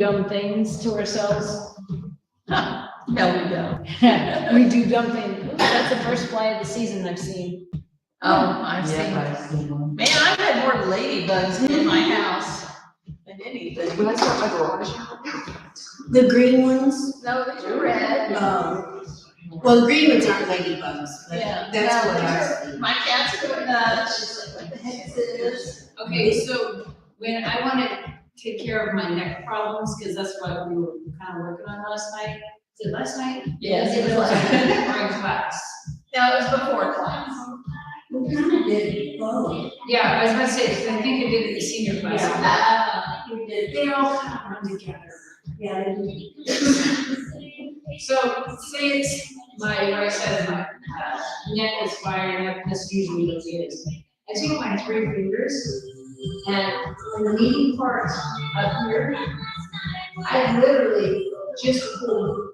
dumb things to ourselves. No, we don't. We do dumb things. That's the first fly of the season I've seen. Oh, I've Yeah, seen, I've seen one. man, I've had more ladybugs in my house than anything. When I start my garage. The green ones? No, these are red. Well, the green ones aren't ladybugs, but Yeah. that's No, what these are- my cats are nuts. She's like, what the heck is this? Okay, so when I want to take care of my neck problems, because that's what we were kind of working on last night. Is it last night? Yes, It was last night. during class. No, it was before class. we kind of did both. Yeah, I was gonna say, 'cause I think I did it the senior class. Yeah. We did, they all kind of run together. Yeah, they do. So say it's my right side of my neck is firing up, this usually what it is. I take my 3 fingers and in the meaty part up here, I literally just pull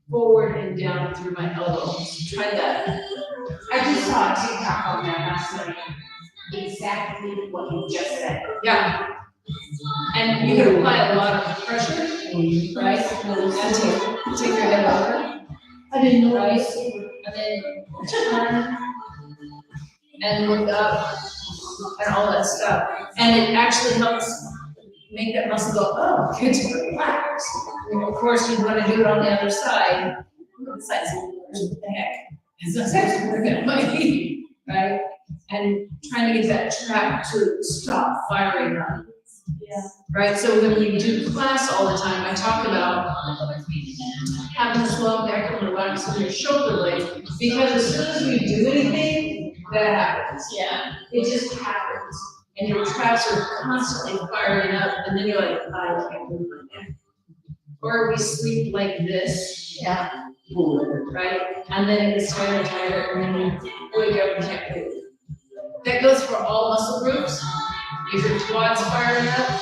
forward and down through my elbow. Try that. I just saw a TikTok on that last night. Exactly what you just said. Yeah. And you can apply a lot of pressure, right? And take your head over. I didn't know. Right, and then turn and look up and all that stuff. And it actually helps make that muscle go, oh, good to relax. And of course, you want to do it on the other side. The side's what the heck? It's not actually working my knee, right? And trying to get that trap to stop firing up. Yeah. Right, so when you do class all the time, I talk about having this low neck and relaxing your shoulder blades, because as soon as we do anything, that happens. Yeah. It just happens. And your traps are constantly firing up, and then you're like, I can't move my neck. Or we sleep like this, Yeah. right? And then it gets tighter and tighter, and then you wake up and can't move. That goes for all muscle groups. If your quad's firing up,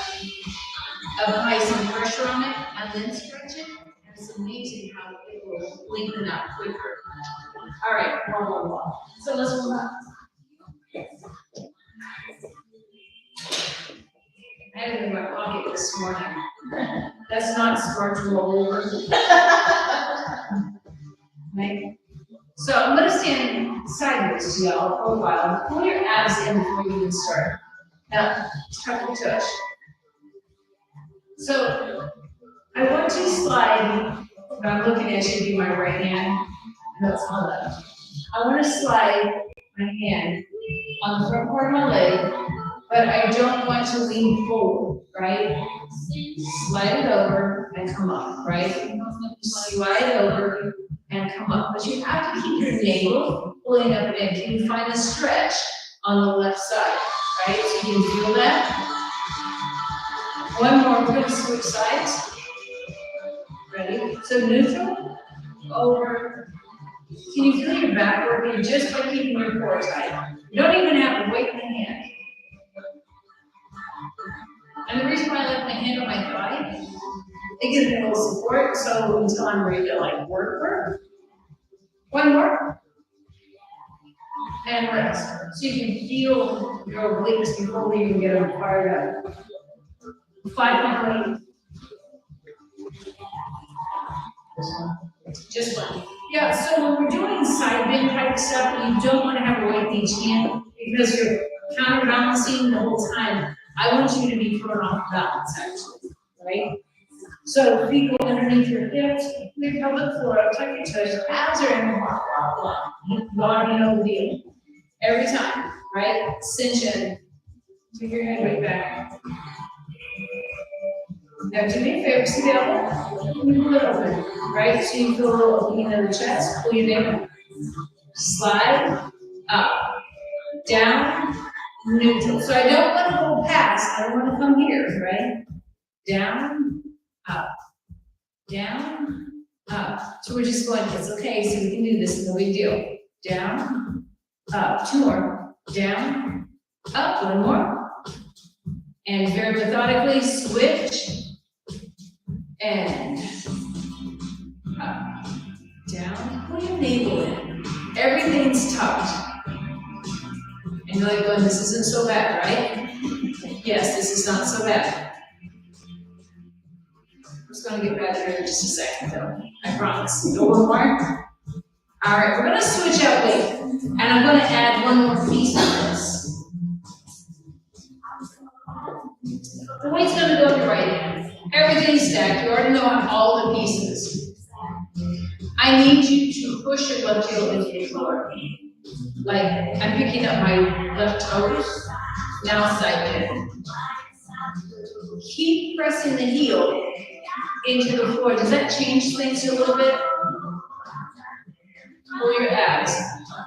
apply some pressure on it, and then stretch it. And it's amazing how it will lengthen up quicker. All right, one. So let's move on. I had it in my pocket this morning. That's not smart to roll over. Right? So I'm gonna stand sideways to y'all for a while. Pull your abs in before you even start. Now, tuck your tush. So I want to slide, but I'm looking at you, be my right hand. No, it's my left. I want to slide my hand on the front part of my leg, but I don't want to lean forward, right? Slide it over and come up, right? Slide over and come up. But you have to keep your navel pulling up and in. Can you find a stretch on the left side, right? So you can feel that. One more, we're gonna switch sides. Ready? So neutral, over. Can you feel your back working just by keeping your core tight? You don't even have to weight in the hand. And the reason why I like my hand on my thigh, it gives me a little support, so until I'm ready to like work. One more. And rest. So you can feel your obliques before we even get them fired up. 5 more. Just one. Yeah, so when we're doing side bend type stuff, you don't want to have a weight in each hand because you're counterbalancing the whole time. I want you to be thrown off balance actually, right? So feet go underneath your hips, your pelvic floor, tuck your toes, abs are in the block. You already know the deal. Every time, right? Cinch in. Take your head right back. Now do me a favor, see the elbow? Pull it open, right? So you feel a little opening of the chest, pull your navel. Slide, up, down, neutral. So I don't want to go past, I don't want to come here, right? Down, up, down, up. So we're just going, it's okay, so we can do this, no big deal. Down, up, 2 more, down, up, 1 more. And very methodically switch. And up, down, pull your navel in. Everything's tucked. And you're like going, this isn't so bad, right? Yes, this is not so bad. It's gonna get better in just a second though, I promise. No one more? All right, we're gonna switch out weight, and I'm gonna add one more piece to this. The weight's gonna go to your right hand. Everything's stacked, you already know all the pieces. I need you to push your left heel into the floor. Like, I'm picking up my left toes, now side bend. Keep pressing the heel into the floor. Does that change things a little bit? Pull your abs.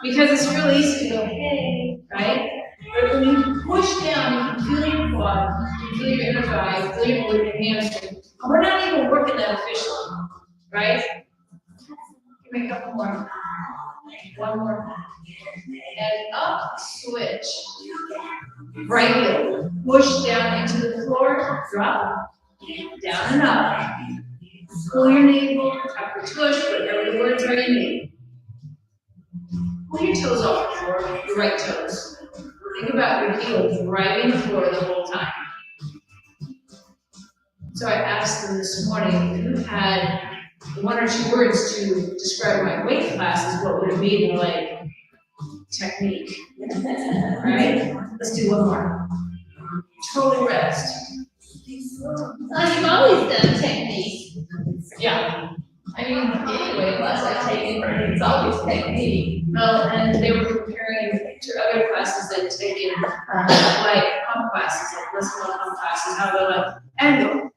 Because it's really easy to go, hey, right? But when you push down, you can feel your quad, you can feel your inner thigh, feel your glute and hamstring. And we're not even working that officially, right? Give me a couple more. One more. And up, switch. Right heel. Push down into the floor, drop, down and up. Pull your navel, tuck your tush, whatever the words are you need. Pull your toes off the floor, your right toes. Think about your heels driving the floor the whole time. So I asked them this morning, if you had one or two words to describe my weight classes, what would it be? They're like, technique. Right? Let's do one more. Total rest. You've always done technique. Yeah. I mean, any weight class I've taken, it's always technique. Well, and they were comparing to other classes they'd taken, like pump classes, like listen pump classes, how they're like, angle.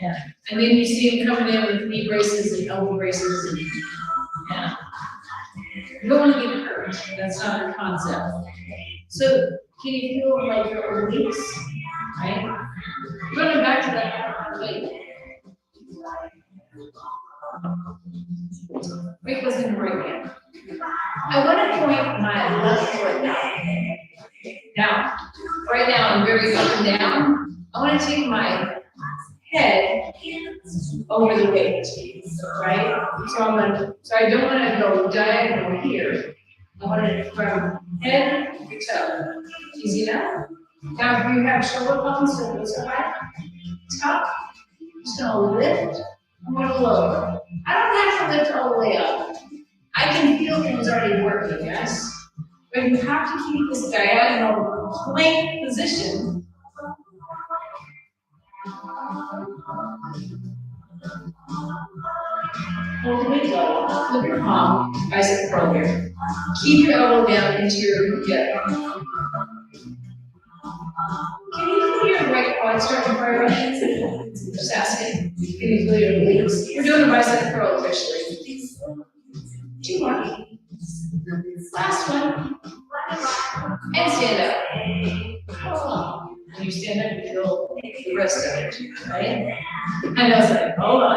Yeah. And then you see them coming in with knee braces and elbow braces and, yeah. You don't want to get hurt, that's not the concept. So, can you feel like your obliques, right? Going back to that, like, weight goes in the right hand. I want to point my left foot down. Now, right now I'm very up and down. I want to take my head over the weight, right? So I don't want to go diagonal here. I want it from head to toe. Easy enough? Now, if you have shoulder bones, so those are high, tuck, I'm just gonna lift, I'm gonna lower. I don't have to lift all the way up. I can feel things already working, yes? But you have to keep this diagonal plank position. Hold the weight low, flip your palm, bicep curl here. Keep your elbow down into your hip. Can you feel your right quad start to fire up? Just asking. Can you feel your obliques? We're doing a bicep curl officially. Two more. Last one. And stand up. When you stand up, you feel the rest of it, right? And I was like, hold on.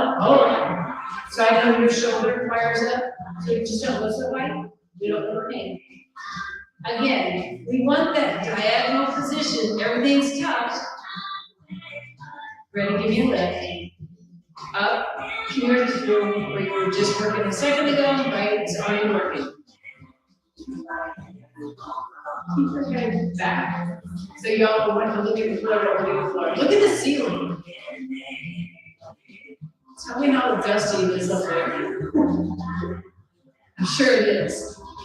So I know your shoulder fires up, so you just don't lift so high, you don't overhang. Again, we want that diagonal position, everything's tucked. Ready, give me a lift. Up, here to feel where you were just working a second ago, right? It's already working. Keep your head back. So y'all want to look at the floor, don't look at the floor. Look at the ceiling. Tell me how dusty it is up there. I'm sure it is.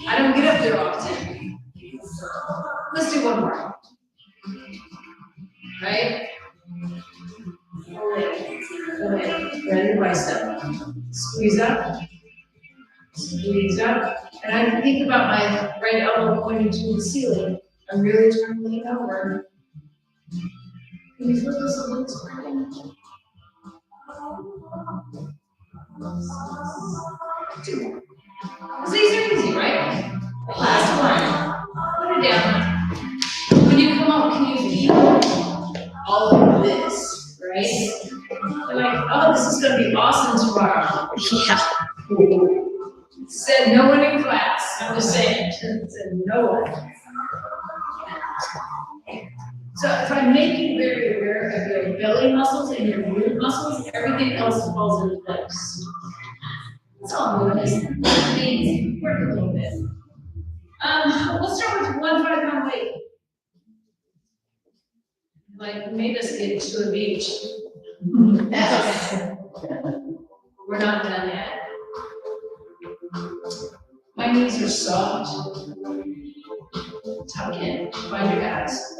I don't get up there often. Let's do one more. Right? Pull in. Bend your bicep. Squeeze up. Squeeze up. And I think about my right elbow pointing to the ceiling. I'm really trying to lean over. Can you feel this a little spreading? Two more. These are easy, right? Last one. Put it down. When you come up, can you feel all of this, right? You're like, oh, this is going to be awesome tomorrow. Yeah. Said no one in class. I'm just saying. Said no one. So if I make you very aware of your belly muscles and your glute muscles, everything else falls into place. That's all I'm doing is work a little bit. We'll start with 1 5-pound weight. Like, we made us get 2 of each. Yes. We're not done yet. My knees are soft. Tuck in, find your abs.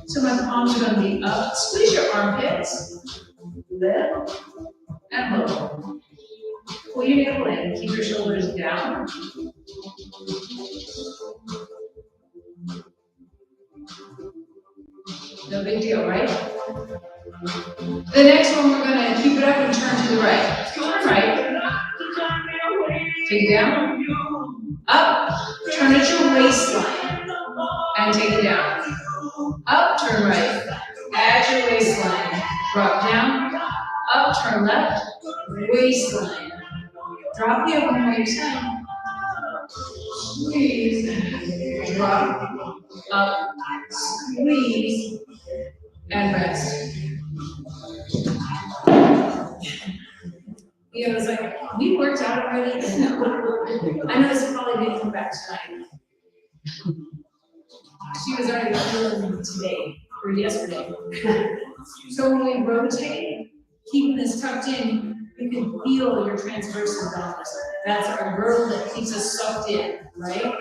So my palms are gonna be up. Squeeze your armpits. Lift and lower. Pull your navel in. Keep your shoulders down. No big deal, right? The next one, we're gonna keep it up and turn to the right. Turn right. Take it down. Up. Turn at your waistline. And take it down. Up, turn right. At your waistline. Drop down. Up, turn left. Waistline. Drop the open waistline. Squeeze. Drop. Up. Squeeze. And rest. Yeah, it was like, we worked out already. I know this probably didn't come back tonight. She was already feeling today or yesterday. So when we rotate, keeping this tucked in, you can feel your transverse abdominis. That's our girdle that keeps us sucked in, right?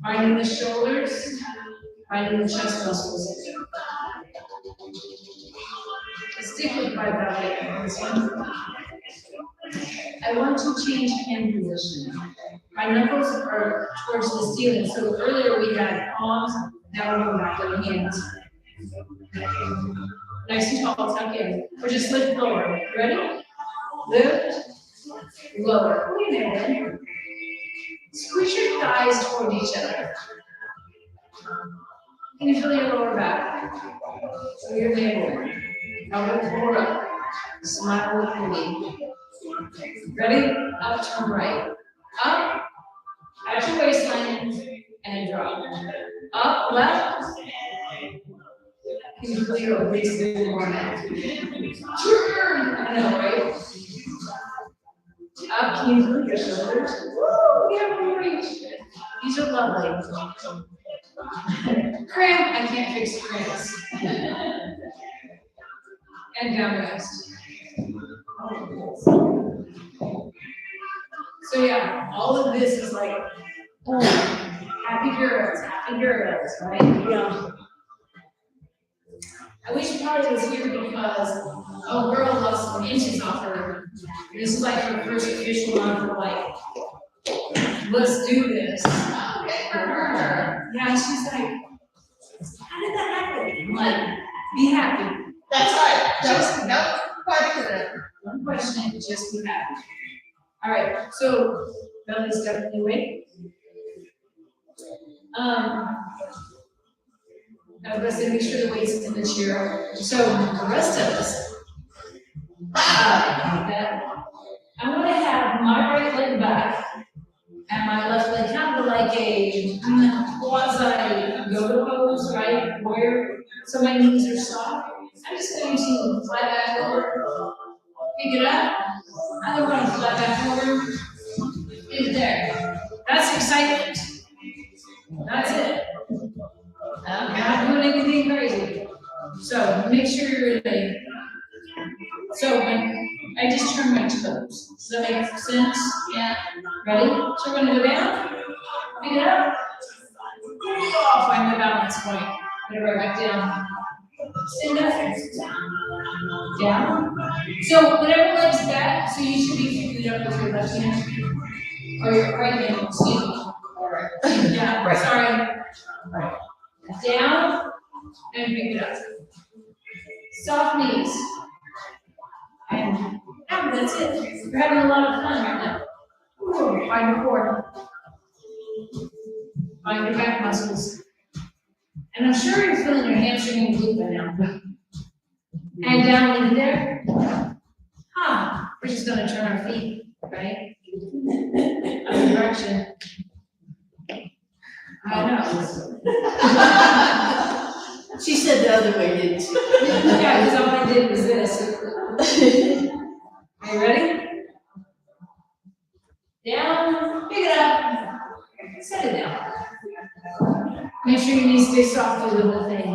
Finding the shoulders, finding the chest muscles. Stick with my belly on this one. I want to change hand position. My knuckles are towards the ceiling. So earlier we had palms, now we're going back to the hands. Nice and tall, tuck in. Or just lift lower. Ready? Lift, lower. Squish your thighs toward each other. Can you feel your lower back? So your navel. Elbow forward up. Smile with me. Ready? Up, turn right. Up. At your waistline. And drop. Up, left. Can you feel your waist more now? Turn. I know, right? Up, can you feel your shoulders? Woo, we have more reach. These are lovely. Cramp, I can't fix cramps. And down rest. So yeah, all of this is like, happy girls, right? Yeah. I wish Polly was here because a girl lost some inches off her. This is like her first official one for like, let's do this. Yeah, she's like, how did that happen? I'm like, be happy. That's right. Just no question. One question, just be happy. All right, so belly's definitely awake. I was gonna say make sure the weight's in the chair. So the rest of us, I want to have my right leg back and my left leg kind of like a quasi yoga pose, right? Where so my knees are soft. I'm just going to fly back over, pick it up, and then we're going to fly back over, pick it there. That's excitement. That's it. I'm not doing anything crazy. So make sure you're ready. So when I just turn my toes. Does that make sense? Yeah. Ready? So we're going to go down, pick it up, find the balance point. Put it right back down. Stand up. Down. So whatever leg's back, so you should be picking it up with your left hand. Or your right hand, excuse me. Yeah, right. Sorry. Right. Down and pick it up. Soft knees. And that's it. You're having a lot of fun right now. Ooh, find your core. Find your back muscles. And I'm sure you're feeling your hamstring and glute by now. And down into there. We're just going to turn our feet, right? Other direction. I know. She said the other way, didn't she? Yeah, because all I did was this. Are you ready? Down, pick it up, set it down. Make sure your knees stay soft through the whole thing.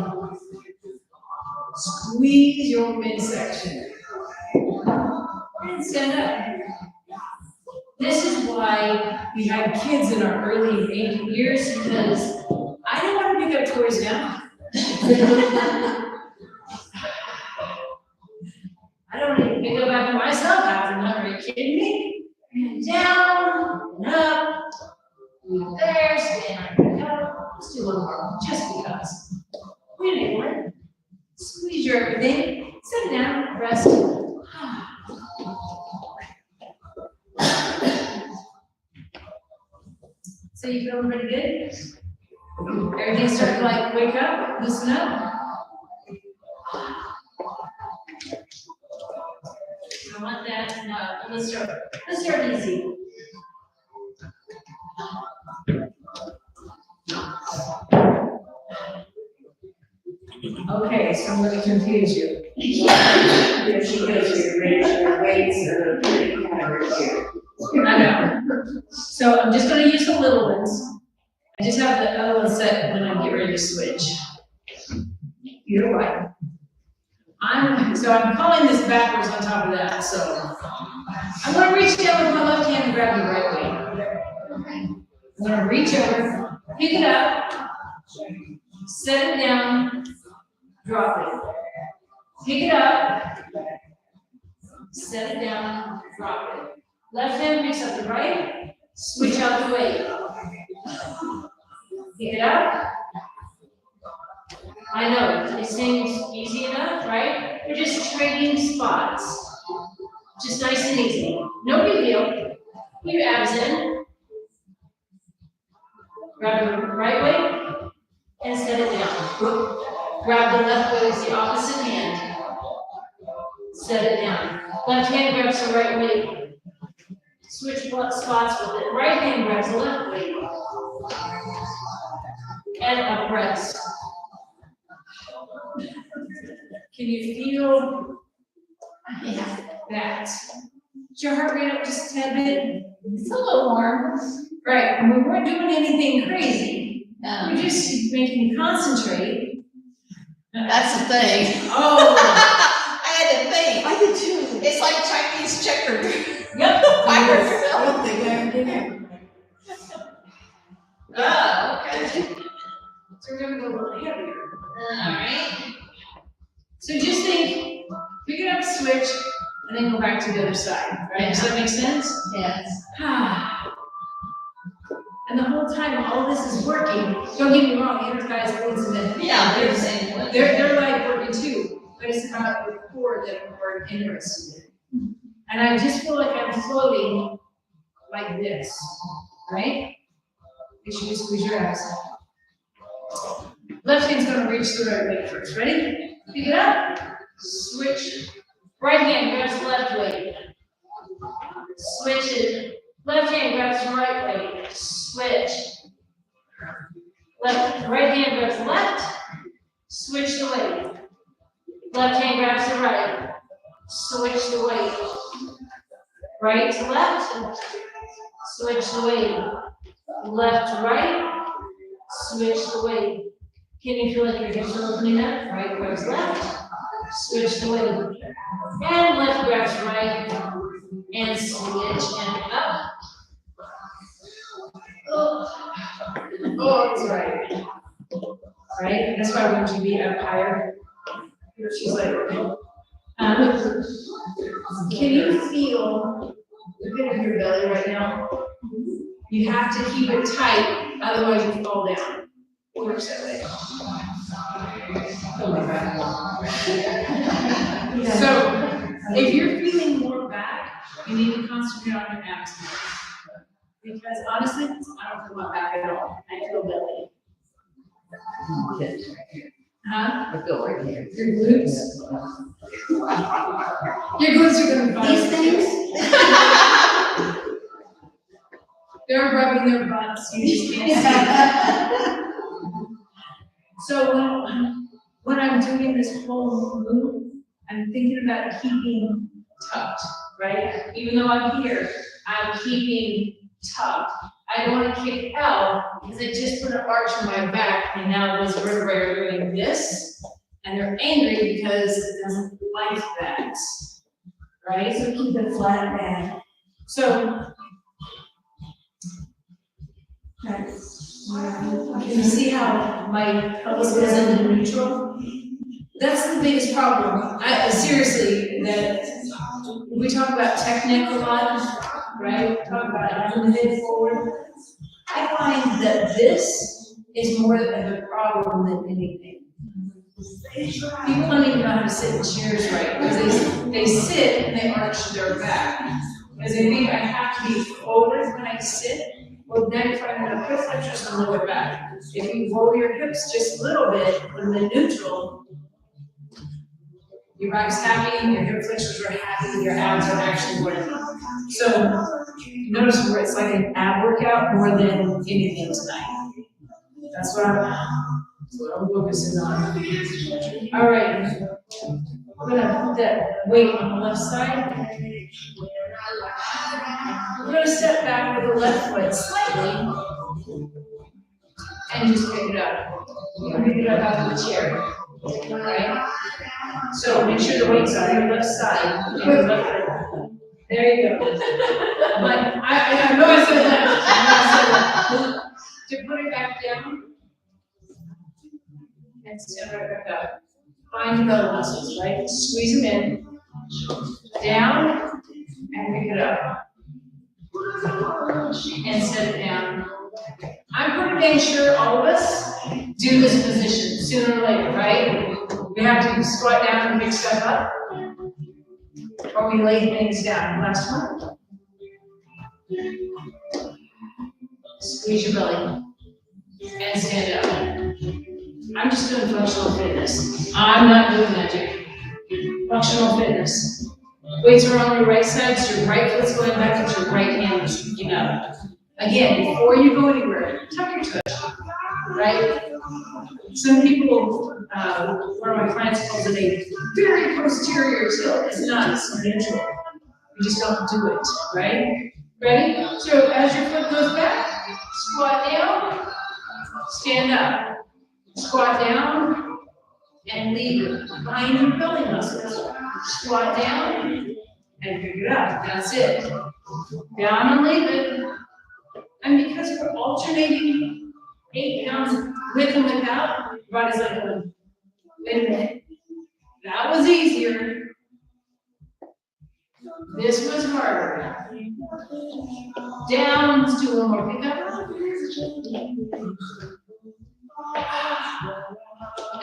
Squeeze your midsection. And stand up. This is why we had kids in our early years, because I didn't want to pick up toys now. I don't even pick up after myself half the time, are you kidding me? And down, and up, and there, stand, pick up. Let's do a little more, just because. Wait a minute. Squeeze your everything, sit down, rest. So you feeling pretty good? Everything's starting to like wake up, loosen up? I want that, no, let's start easy. Okay, so I'm gonna confuse you. If she goes to raise your weights or I know. So I'm just gonna use the little ones. I just have the other one set when I get ready to switch. You're right. I'm calling this backwards on top of that, so. I'm gonna reach down with my left hand and grab the right way. I'm gonna reach over, pick it up, set it down, drop it. Pick it up, set it down, drop it. Left hand picks up the right, switch out the weight. Pick it up. I know, it seems easy enough, right? We're just trading spots. Just nice and easy. No big deal. Put your abs in. Grab the right weight and set it down. Grab the left weight as the opposite hand. Set it down. Left hand grabs the right weight. Switch spots with it. Right hand grabs the left weight. And a press. Can you feel that? Is your heart rate up just a tad bit? It's a little warm. Right, and we weren't doing anything crazy. We're just making you concentrate. That's the thing. Oh. I had to think. I did too. It's like Chinese checker. Yep. I don't think I ever did that. Oh, okay. So we're gonna go a little heavier. Alright. So just think, pick it up, switch, and then go back to the other side, right? Does that make sense? Yes. And the whole time all this is working, don't get me wrong, the other guys are doing some Yeah, they're saying what? they're like working too, but it's not the core that we're interested in. And I just feel like I'm floating like this, right? Make sure you squeeze your abs. Left hand's gonna reach the right way first, ready? Pick it up, switch. Right hand grabs the left weight. Switch it. Left hand grabs the right weight. Switch. Right hand grabs the left. Switch the weight. Left hand grabs the right. Switch the weight. Right to left. Switch the weight. Left to right. Switch the weight. Can you feel like your hips are opening up? Right grabs left. Switch the weight. And left grabs right. And switch and up. Oh, it's right. Right? That's why I want you to be up higher. She's like, can you feel the pit of your belly right now? You have to keep it tight, otherwise you fall down. It works that way. So, if you're feeling more back, you need to concentrate on your abs. Because honestly, I don't feel my back at all. I feel belly. Huh? I feel right here. Your glutes? Your glutes are gonna be fine. These things? They're rubbing their butts, you just can't see. So when I'm doing this whole move, I'm thinking about keeping tucked, right? Even though I'm here, I'm keeping tucked. I don't want to kick out because I just put an arch on my back and now those vertebrae are doing this and they're angry because it doesn't like that, right? So keep it flat back. So, can you see how my pelvis goes into neutral? That's the biggest problem. Seriously, that we talk about technique a lot, right? Talk about having the head forward. I find that this is more of a problem than anything. People don't even know how to sit in chairs right, because they sit and they arch their back. Because they think I have to be forward when I sit. Well, then if I'm gonna put flexors on the lower back, if you roll your hips just a little bit in the neutral, your back's happy, your hip flexors are happy, your abs are actually working. So notice where it's like an ab workout more than anything tonight. That's what I'm focusing on. All right, I'm gonna put that weight on the left side. We're gonna step back with the left foot slightly and just pick it up. Pick it up out of the chair. All right? So make sure the weight's on your left side. Your left foot. There you go. I know I said that. I know I said that. To put it back down and stand right back up. Find the belly muscles, right? Squeeze them in. Down and pick it up. And set it down. I'm pretty dang sure all of us do this position sooner or later, right? We have to squat down and pick stuff up, or we lay things down. Last one. Squeeze your belly and stand up. I'm just doing functional fitness. I'm not doing magic. Functional fitness. Weights are on your right side, so your right foot's going back at your right hand is picking up. Again, before you go anywhere, tuck your toe, right? Some people, one of my clients calls it a very posterior tilt. It's not, it's neutral. You just don't do it, right? Ready? So as your foot goes back, squat down, stand up. Squat down, and leave it behind your belly muscles. Squat down, and pick it up. That's it. Down and leave it. And because we're alternating 8 pounds with and without, your body's like, wait a minute. That was easier. This was harder. Down, let's do one more. Pick up.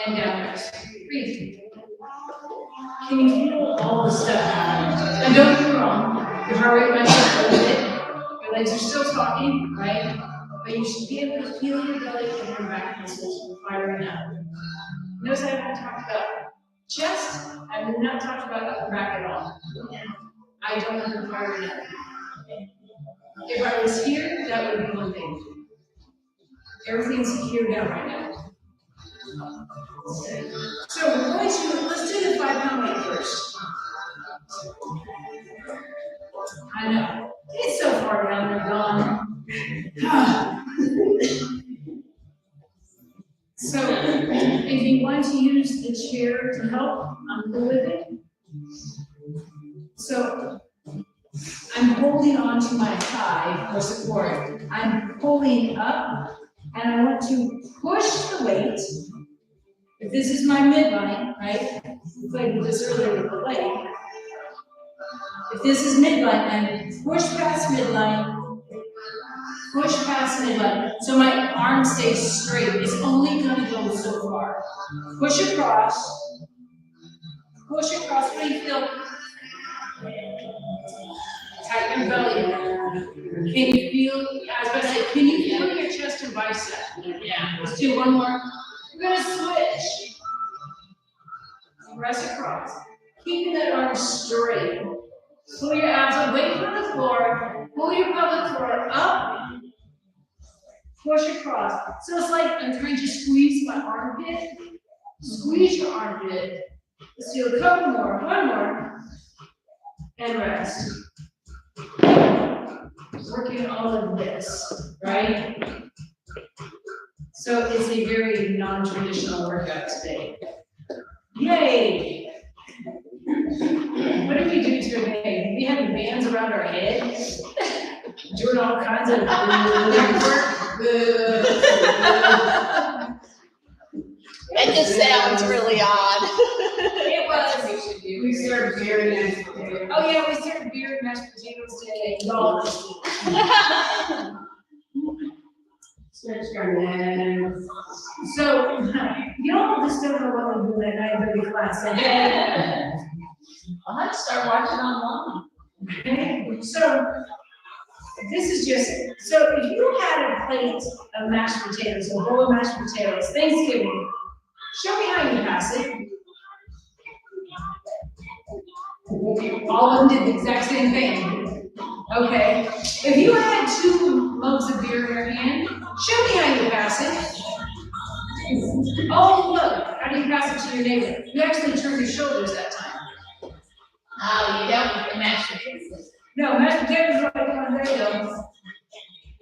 And down. Breathe. Can you feel all the stuff happening? And don't get me wrong, your heart rate might be a little bit, your legs are still talking, right? But you should be able to feel your belly and your back muscles firing up. Notice I haven't talked about chest, I have not talked about upper back at all. I don't have them firing up. If I was here, that would be one thing. Everything's here down right now. So we're going to, let's do the 5-pound weight first. I know, it's so far down there, gone. So if you want to use the chair to help, I'm cool with it. So I'm holding on to my thigh for support. I'm pulling up, and I want to push the weight. If this is my midline, right? We played with this earlier with the leg. If this is midline, and push past midline, push past midline. So my arm stays straight. It's only gonna go so far. Push across. Push across. What do you feel? Tighten your belly. Can you feel, I was about to say, can you feel your chest and bicep? Yeah. Let's do one more. We're gonna switch. Press across. Keeping that arm straight. Pull your abs up, wait for the floor. Pull your pelvic floor up. Push across. So it's like I'm trying to squeeze my armpit. Squeeze your armpit. Let's do a couple more. One more. And rest. Working all of this, right? So it's a very non-traditional workout today. we do today? We have bands around our head, doing all kinds of. It just sounds really odd. It was. We serve very nice potatoes. Oh, yeah, we served beer and mashed potatoes today, y'all. Stretch your legs. So, you all just don't know what we do at 9:30 class, okay? I'll have to start watching online. So, this is just, so if you had a plate of mashed potatoes, a bowl of mashed potatoes, Thanksgiving, show me how you pass it. All of them did the exact same thing. Okay, if you had 2 mugs of beer in your hand, show me how you pass it. Oh, look, how do you pass it to your neighbor? You actually turn your shoulders that time. Oh, you don't match the pieces. No, mashed potatoes are like, oh, there you go.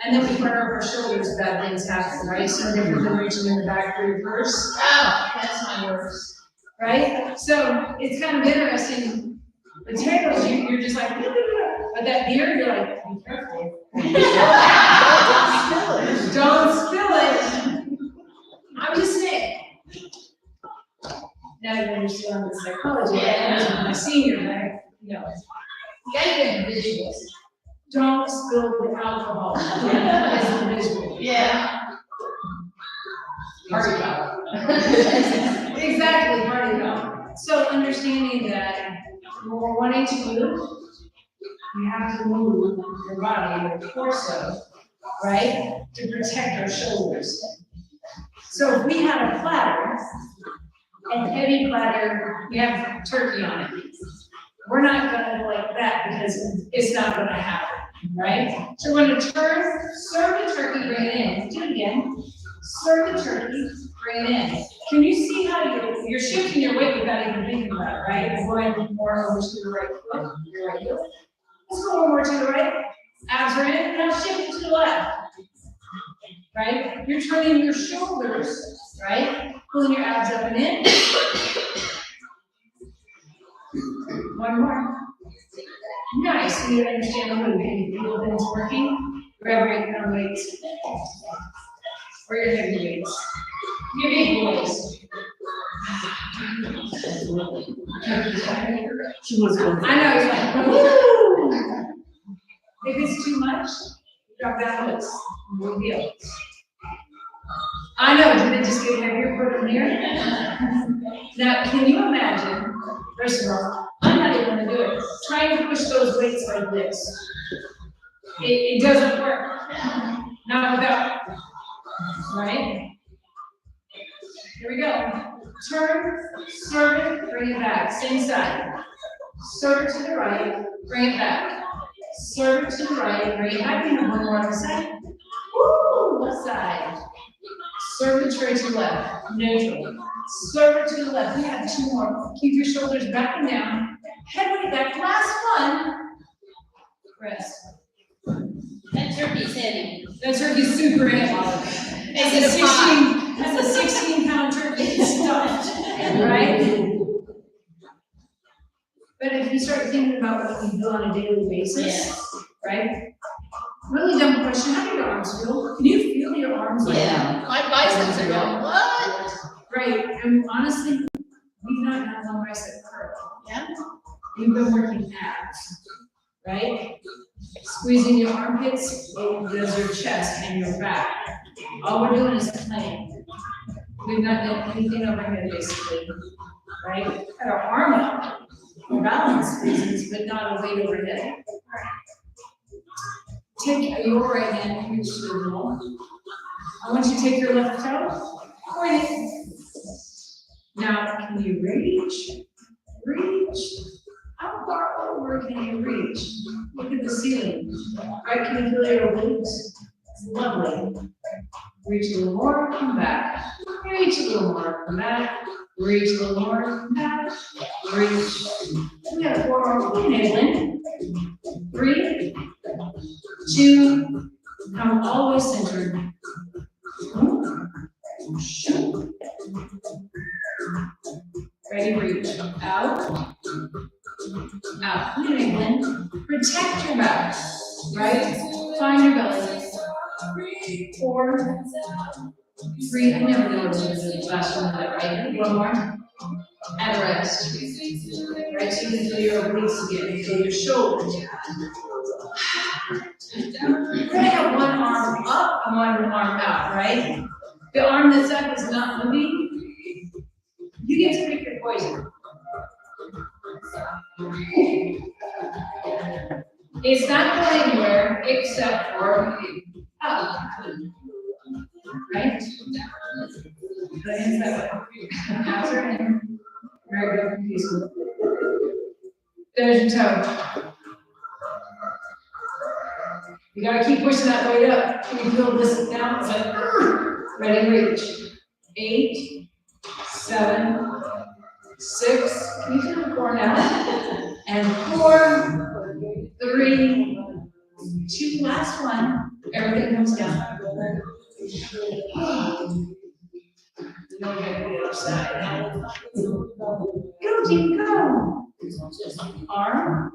And then we turn over our shoulders, bad things happen, right? So different than reaching in the back for your purse, Oh, that's my worst. right? So it's kind of interesting. Potatoes, you're just like, but that beer, you're like, be careful. Don't spill it. I'm just saying. Now you understand the psychology. Yeah. My senior, right? You know, You gotta get visuals. don't spill the alcohol. That's the visual. Yeah. Party foul. Exactly, party foul. So understanding that when we're wanting to move, we have to move your body, your torso, right? To protect our shoulders. So if we had a platter, a heavy platter, we have turkey on it. We're not gonna go like that because it's not gonna happen, right? So we're gonna serve the turkey, bring it in. Do it again. Serve the turkey, bring it in. Can you see how you're shifting your weight without even thinking about it, right? Going more over to the right foot, your right heel. Let's go more to the right. Abs are in, now shift it to the left. Right? You're turning your shoulders, right? Pulling your abs up and in. One more. Nice. You understand the move. Can you feel that it's working? Grab your kind of weights. Or your heavy weights. Your big boys. She wants to go. I know, you're like, woo! If it's too much, drop that hooks. No big deal. I know, did it just get heavier for them here? Now, can you imagine, first of all, I'm not even gonna do it, trying to push those weights like this. It doesn't work. Not without, right? Here we go. Turn, serve it, bring it back, same side. Serve it to the right, bring it back. Serve it to the right, bring it back, and one more on the side. Woo, left side. Serve it straight to the left, neutral. Serve it to the left, we have 2 more. Keep your shoulders back and down. Head weight back, last one. Rest. That turkey's heavy. That turkey's super heavy. Is it a pie? That's a 16-pound turkey stuffed, right? But if you start thinking about what we do on a daily basis, right? Really dumb question, how do your arms feel? Can you feel your arms right now? Yeah. My biceps are going, what? Right, and honestly, we've not done one bicep curl. Yeah. You've been working abs, right? Squeezing your armpits, does your chest and your back. All we're doing is playing. We've not done anything over here basically, right? Got our arm up for balance reasons, but not a weight overhead. Take your right hand, reach to the wall. I want you to take your left toe, point it. Now, can you reach? Reach. How far over can you reach? Look at the ceiling. Right, can you feel your obliques? It's lovely. Reach a little more, come back. Reach a little more, come back. Reach a little more, come back. Reach. We have 4 more. Inhale in. 3, 2, come always centered. Ready, reach out. out. What do you mean, Glenn? Protect your back, right? Find your belly. 4, 3, I never know what to do the last one, right? One more. And rest. Right, so you can feel your obliques again, feel your shoulders. You're gonna have one arm up and one arm out, right? The arm that's up is not moving. You get to pick your poison. It's not going anywhere except for up. Right? The hands that way. Abs are in. Very good, confusing. There's your toe. You gotta keep pushing that weight up. Can you feel this now? Ready, reach. 8, 7, 6. Can you feel the 4 now? And 4, 3, 2. Last one. Everything comes down. Now we gotta do the other side. Go, team, go. Arm,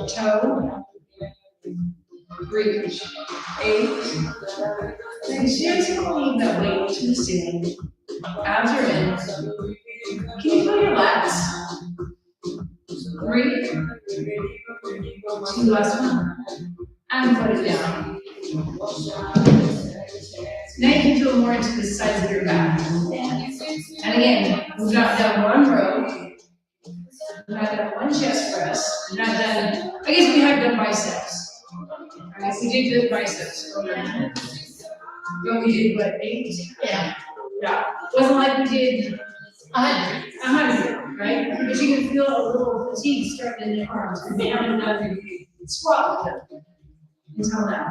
toe, reach. 8. Then gently leave that weight to the ceiling. Abs are in. Can you feel your lats? 3, 2, last one. And put it down. Now you can feel more into the sides of your back. And again, we've not done one row. We've not done one chest press. We've not done, I guess we have done biceps. Alright, we did good biceps. But we did what, 8? Yeah. Yeah. Wasn't like we did 100, right? But you can feel a little fatigue starting in your arms. And we haven't done squat with them until now.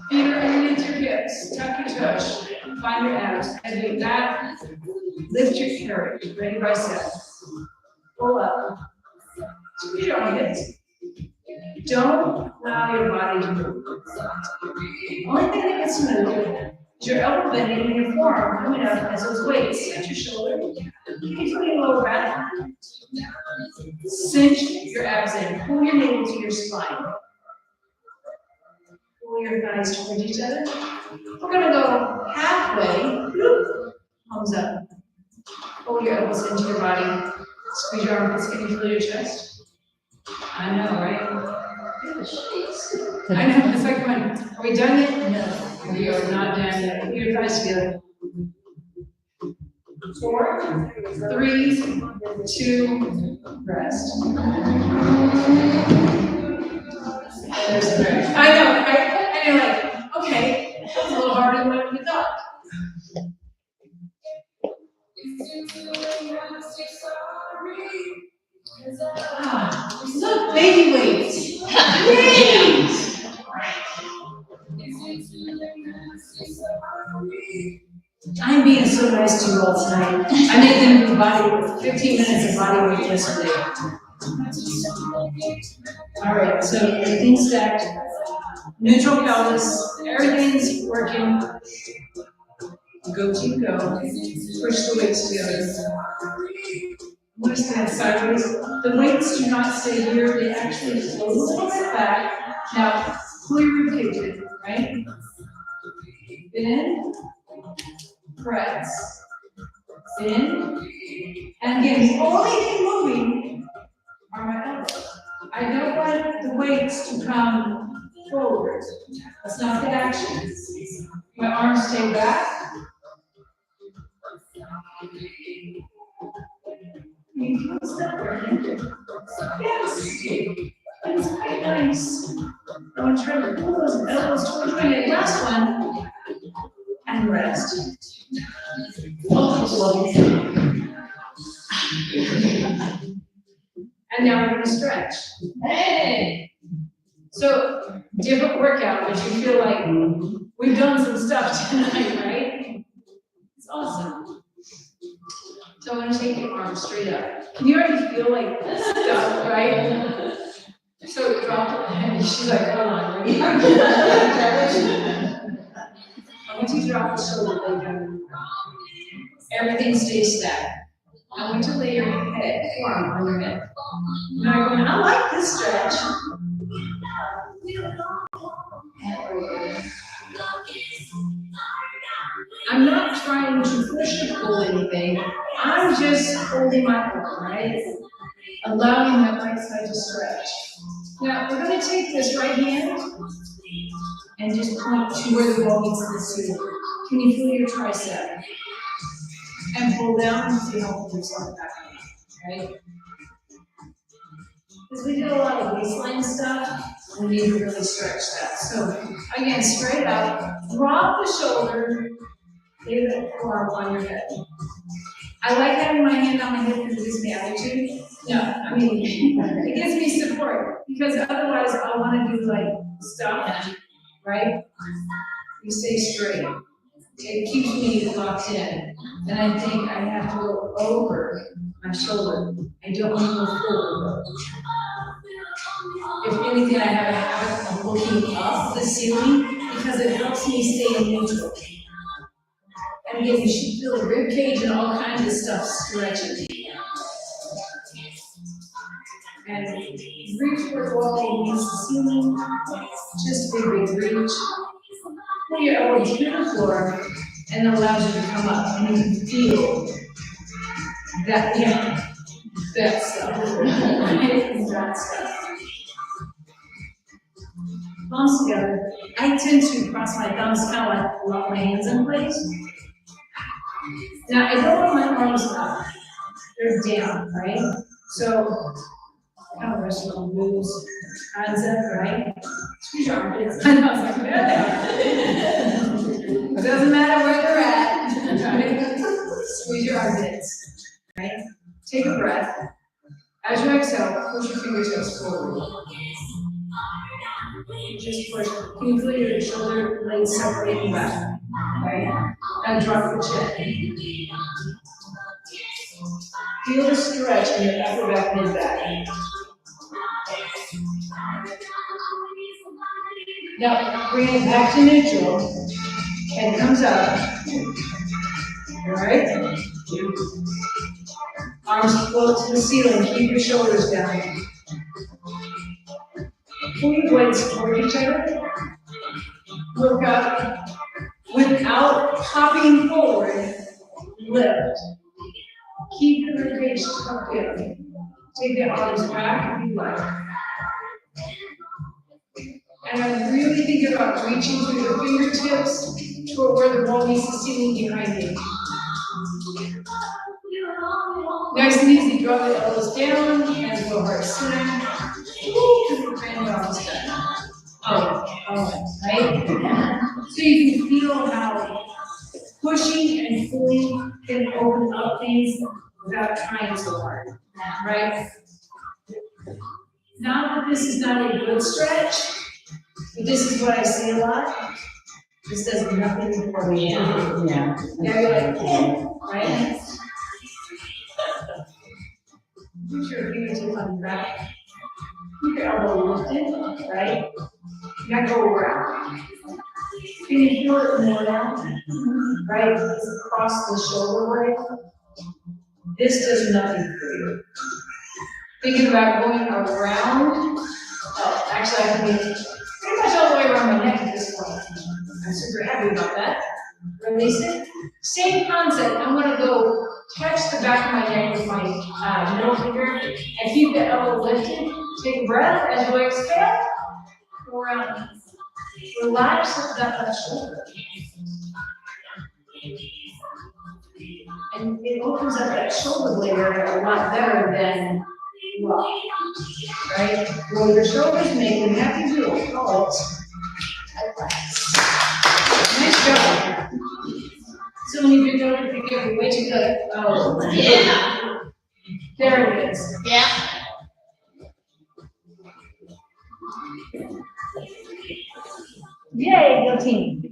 Feet are underneath your hips, tuck your toes, find your abs, and do that. Lift your carry, ready bicep. Pull up. Squeeze your armpits. Don't allow your body to move. Only thing that gets to move is your elbow bending and your forearm coming up as those weights touch your shoulder. Keep your lower back. Cinch your abs in. Pull your navel to your spine. Pull your thighs towards each other. We're going to go halfway. Palms up. Pull your elbows into your body. Squeeze your armpits. Can you feel your chest? I know, right? I know. It's like, are we done yet? No. We are not done yet. Put your thighs together. 4, 3, 2, rest. There's the rest. I know, right? And you're like, okay, that's a little harder than what we thought. Look, baby weights. Yay! I'm being so nice to you all tonight. I made them do body weight, 15 minutes of body weight yesterday. All right, so everything's stacked. Neutral pelvis, everything's working. Go, team, go. Push the weights together. I'm going to stand sideways. The weights do not stay here, they actually float a little bit back. Now, pull your ribcage in, right? In. Press. In. And again, the only thing moving are my elbows. I don't want the weights to come forward. That's not the action. My arms stay back. Yes. That's quite nice. I want to try to pull those elbows towards my last one. And rest. Oh, and now we're going to stretch. Hey! So, different workout, but you feel like we've done some stuff tonight, right? It's awesome. So I'm going to take your arms straight up. Can you already feel like stuff, right? So drop it, and she's like, hold on, ready? I want you to drop the shoulder blade down. everything stays stacked. I want you to lay your head, forearm on your head. Now you're going, I like this stretch. And over. I'm not trying to push or pull anything. I'm just holding my arm, right? Allowing my right side to stretch. Now, we're going to take this right hand and just point to where the wall meets the ceiling. Can you feel your tricep? And pull down and see how pull yourself back in, right? Because we did a lot of waistline stuff, we need to really stretch that. So, again, straight up, drop the shoulder, lay the forearm on your head. I like having my hand on my hip because it gives me attitude. No, I mean, it gives me support, because otherwise I want to do like stuff, right? You stay straight. It keeps me locked in. And I think I have to go over my shoulder. I don't want to go forward. If anything, I have a habit of looking up the ceiling because it helps me stay in neutral. And again, you should feel the rib cage and all kinds of stuff stretching. And reach for the wall against the ceiling. Just a big reach. Pull your elbows to the floor and allows you to come up. And you can feel that, that stuff. That stuff. Palms together. I tend to cross my thumbs, kind of like lock my hands in place. Now, I don't want my arms up. They're down, right? So, kind of rest your moves. Hands up, right? Squeeze your armpits. I know, it's like, it doesn't matter where they're at. Right? Squeeze your armpits, right? Take a breath. As you exhale, push your fingertips forward. Just push. Can you feel your shoulder blades separating back? Right? Now drop the chin. Feel the stretch in your upper back, mid back. Now bring it back to neutral. Head comes up. All right? Arms float to the ceiling. Keep your shoulders down. Pull your blades toward each other. Look up. Without hopping forward, lift. Keep the rib cage tucked in. Take the arms back if you like. And I really think about reaching through your fingertips toward where the wall meets the ceiling behind you. Nice and easy, draw the elbows down, hands go heart center. Right? So you can feel how pushing and pulling can open up things without trying so hard, right? Not that this is not a good stretch, but this is what I say a lot. This does nothing for me. Yeah, you're like, right? Put your fingertips on your back. Keep your elbow lifted, right? You gotta go around. Can you feel it more now? Right? It's across the shoulder blade. This does nothing for you. Thinking about going around. Oh, actually, I can be pretty much all the way around my neck at this point. I'm super happy about that. Release it. Same concept. I'm gonna go touch the back of my neck with my middle finger and keep the elbow lifted. Take a breath as you exhale. Go around. Relax that shoulder. And it opens up that shoulder blade area a lot better than well, right? Roll your shoulders, make them happy to call it. Nice job. So when you bend over, pick up your weight, you go, oh, yeah. There it is. Yeah. Yay, go team.